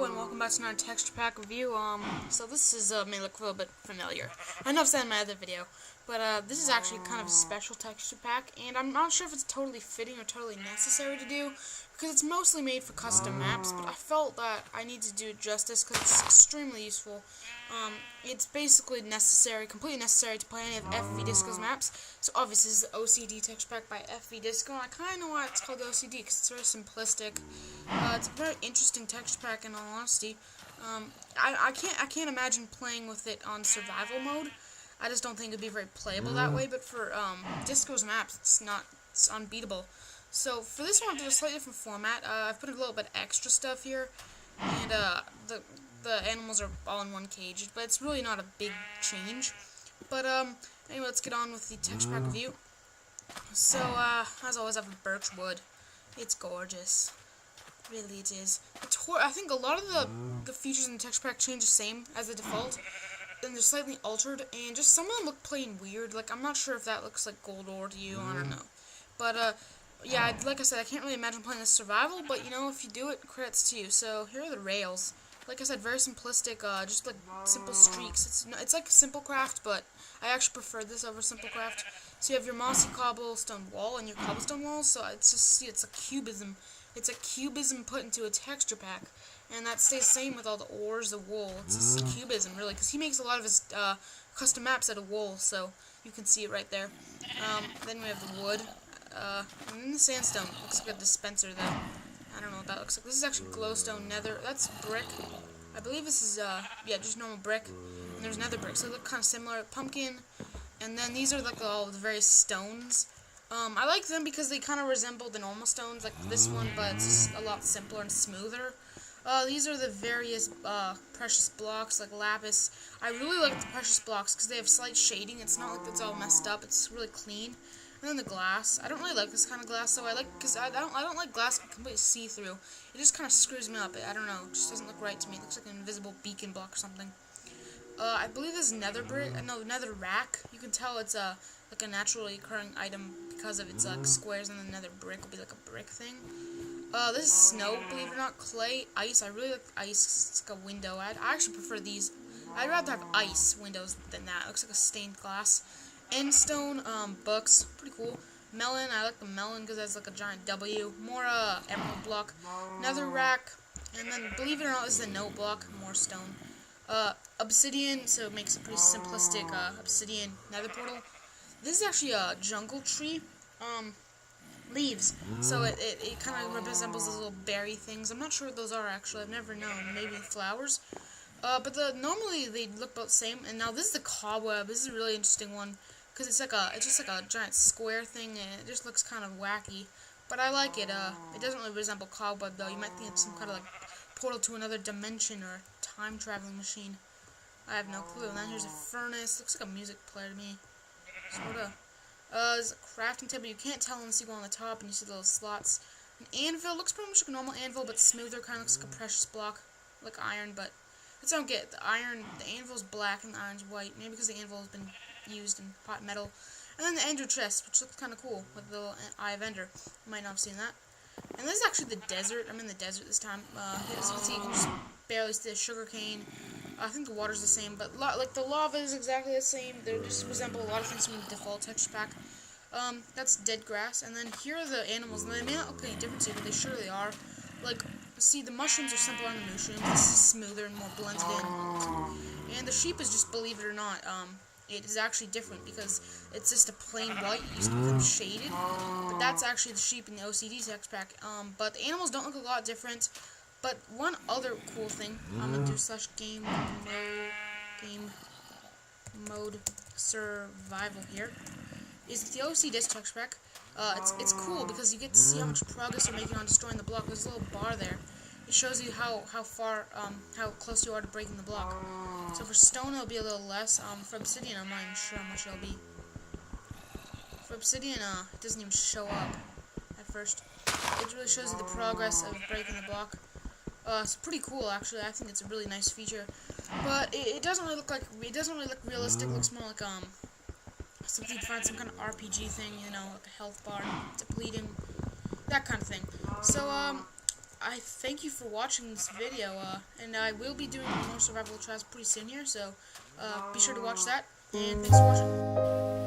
and welcome back to another texture pack review. So this is may look a little bit familiar. I know I've said in my other video, but this is actually kind of a special texture pack, and I'm not sure if it's totally fitting or totally necessary to do, because it's mostly made for custom maps, but I felt that I need to do it justice because it's extremely useful. It's basically necessary, completely necessary to play any of FV Disco's maps. So obviously this is the OCD texture pack by FV Disco, and I kind of know why it's called OCD, because it's very simplistic. It's a very interesting texture pack in all honesty. I can't imagine playing with it on survival mode. I just don't think it'd be very playable that way, but for Disco's maps, it's unbeatable. So for this one, I did a slightly different format. I've put a little bit extra stuff here, and the animals are all in one cage, but it's really not a big change. But anyway, let's get on with the texture pack review. So as always, I have a birch wood. It's gorgeous, really it is. I think a lot of the features in the texture pack change the same as the default, and they're slightly altered, and just some of them look plain weird. Like, I'm not sure if that looks like gold ore to you, I don't know. But yeah, like I said, I can't really imagine playing this survival, but you know, if you do it, credits to you. So here are the rails. Like I said, very simplistic, just like simple streaks. It's like Simplecraft, but I actually prefer this over Simplecraft. So you have your mossy cobblestone wall and your cobblestone walls. So it's just, see, it's a cubism. It's a cubism put into a texture pack, and that stays the same with all the ores, the wool. It's just cubism, really, because he makes a lot of his custom maps out of wool. So you can see it right there. Then we have the wood. And then the sandstone. Looks like a dispenser there. I don't know what that looks like. This is actually glowstone nether. That's brick. I believe this is, yeah, just normal brick. And there's nether brick, so they look kind of similar. Pumpkin. And then these are like all the various stones. I like them because they kind of resemble the normal stones, like this one, but it's just a lot simpler and smoother. These are the various precious blocks, like lapis. I really like the precious blocks because they have slight shading. It's not like it's all messed up. It's really clean. And then the glass. I don't really like this kind of glass, though. Because I don't like glass completely see-through. It just kind of screws me up. I don't know. It just doesn't look right to me. It looks like an invisible beacon block or something. I believe this is nether brick. No, nether rack. You can tell it's like a naturally occurring item because of its like squares, and the nether brick will be like a brick thing. This is snow, believe it or not. Clay, ice. I really like ice. It's like a window. I actually prefer these. I'd rather have ice windows than that. It looks like a stained glass. Endstone, books, pretty cool. Melon, I like the melon because that's like a giant W. More emerald block. Nether rack, and then believe it or not, this is a note block. More stone. Obsidian, so it makes a pretty simplistic obsidian nether portal. This is actually a jungle tree. Leaves. So it kind of resembles those little berry things. I'm not sure what those are actually. I've never known. Maybe flowers. But normally they look about the same. And now this is the cobweb. This is a really interesting one because it's just like a giant square thing, and it just looks kind of wacky. But I like it. It doesn't really resemble cobweb though. You might think it's some kind of like portal to another dimension or time traveling machine. I have no clue. And then here's a furnace. Looks like a music player to me. Sorta. There's a crafting table. You can't tell unless you go on the top and you see the little slots. An anvil. Looks pretty much like a normal anvil, but smoother. Kind of looks like a precious block, like iron, but that's what I don't get. The anvil's black and the iron's white. Maybe because the anvil has been used in hot metal. And then the ender chest, which looks kind of cool, with the little eye of ender. You might not have seen that. And this is actually the desert. I'm in the desert this time. As you can see, you can just barely see the sugar cane. I think the water's the same, but like the lava is exactly the same. They just resemble a lot of things from the default texture pack. That's dead grass. And then here are the animals. And they may not look any different to you, but they surely are. Like, see, the mushrooms are simpler on the mushrooms. This is smoother and more blended in. And the sheep is just, believe it or not, it is actually different because it's just a plain white. It used to become shaded. But that's actually the sheep in the OCD texture pack. But the animals don't look a lot different. But one other cool thing, I'm gonna do /game mode survival here, is the OCD texture pack. It's cool because you get to see how much progress you're making on destroying the block. There's a little bar there. It shows you how close you are to breaking the block. So for stone it'll be a little less. For obsidian I'm not even sure how much it'll be. For obsidian it doesn't even show up at first. It really shows you the progress of breaking the block. It's pretty cool actually. I think it's a really nice feature. But it doesn't really look realistic. It looks more like something to find some kind of RPG thing, you know, like a health bar, depleting, that kind of thing. So I thank you for watching this video, and I will be doing more survival trials pretty soon here, so be sure to watch that, and thanks for watching.